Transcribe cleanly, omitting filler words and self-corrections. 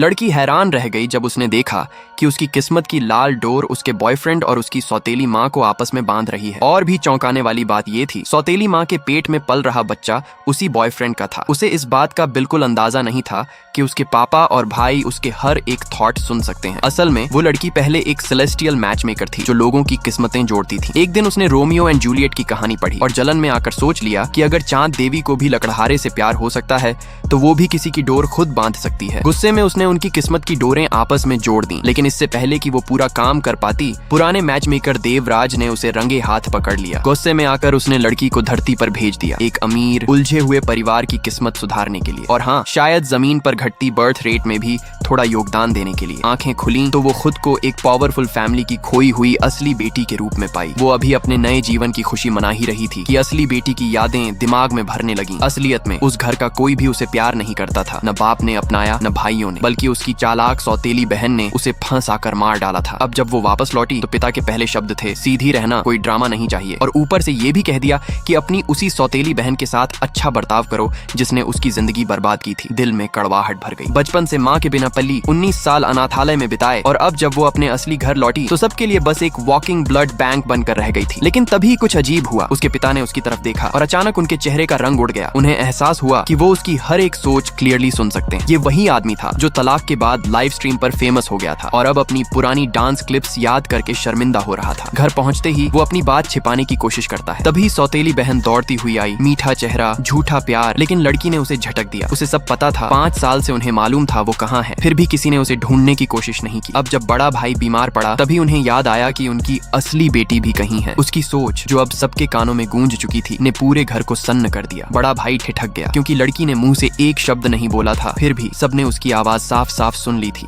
लड़की हैरान रह गई जब उसने देखा कि उसकी किस्मत की लाल डोर उसके बॉयफ्रेंड और उसकी सौतेली माँ को आपस में बांध रही है। और भी चौंकाने वाली बात ये थी, सौतेली माँ के पेट में पल रहा बच्चा उसी बॉयफ्रेंड का था। उसे इस बात का बिल्कुल अंदाजा नहीं था कि उसके पापा और भाई उसके हर एक थॉट सुन सकते हैं। असल में वो लड़की पहले एक सेलेस्टियल मैच मेकर थी जो लोगों की किस्मतें जोड़ती थी। एक दिन उसने रोमियो एंड जूलियट की कहानी पढ़ी और जलन में आकर सोच लिया कि अगर चांद देवी को भी लकड़हारे से प्यार हो सकता है तो वो भी किसी की डोर खुद बांध सकती है। गुस्से में उसने उनकी किस्मत की डोरें आपस में जोड़ दी, लेकिन इससे पहले कि वो पूरा काम कर पाती, पुराने मैच मेकर देवराज ने उसे रंगे हाथ पकड़ लिया। गुस्से में आकर उसने लड़की को धरती पर भेज दिया, एक अमीर उलझे हुए परिवार की किस्मत सुधारने के लिए, और हाँ, शायद जमीन पर घटती बर्थ रेट में भी थोड़ा योगदान देने के लिए। आंखें खुली तो वो खुद को एक पावरफुल फैमिली की खोई हुई असली बेटी के रूप में पाई। वो अभी अपने नए जीवन की खुशी मना ही रही थी कि असली बेटी की यादें दिमाग में भरने लगी। असलियत में उस घर का कोई भी उसे प्यार नहीं करता था, न बाप ने अपनाया न भाइयों ने, बल्कि उसकी चालाक सौतेली बहन ने उसे फंसा कर मार डाला था। अब जब वो वापस लौटी तो पिता के पहले शब्द थे, सीधी रहना, कोई ड्रामा नहीं चाहिए, और ऊपर से ये भी कह दिया कि अपनी उसी सौतेली बहन के साथ अच्छा बर्ताव करो जिसने उसकी जिंदगी बर्बाद की थी। दिल में कड़वाहट भर गई। बचपन से माँ के बिना पली 19 साल अनाथालय में बिताए, और अब जब वो अपने असली घर लौटी तो सबके लिए बस एक वॉकिंग ब्लड बैंक बनकर रह गई थी। लेकिन तभी कुछ अजीब हुआ। उसके पिता ने उसकी तरफ देखा और अचानक उनके चेहरे का रंग उड़ गया। उन्हें एहसास हुआ कि वो उसकी हर एक सोच क्लियरली सुन सकते हैं। ये वही आदमी था जो तलाक के बाद लाइव स्ट्रीम पर फेमस हो गया था और अब अपनी पुरानी डांस क्लिप्स याद करके शर्मिंदा हो रहा था। घर पहुंचते ही वो अपनी बात छिपाने की कोशिश करता है। तभी सौतेली बहन दौड़ती हुई आई, मीठा चेहरा, झूठा प्यार, लेकिन लड़की ने उसे झटक दिया। उसे सब पता था, 5 साल से उन्हें मालूम था वो कहाँ है, फिर भी किसी ने उसे ढूंढने की कोशिश नहीं की। अब जब बड़ा भाई बीमार पड़ा तभी उन्हें याद आया कि उनकी असली बेटी भी कहीं है। उसकी सोच जो अब सबके कानों में गूंज चुकी थी ने पूरे घर को सन्न कर दिया। बड़ा भाई ठिठक गया क्योंकि लड़की ने मुंह से एक शब्द नहीं बोला था, फिर भी सबने उसकी आवाज साफ साफ सुन ली थी।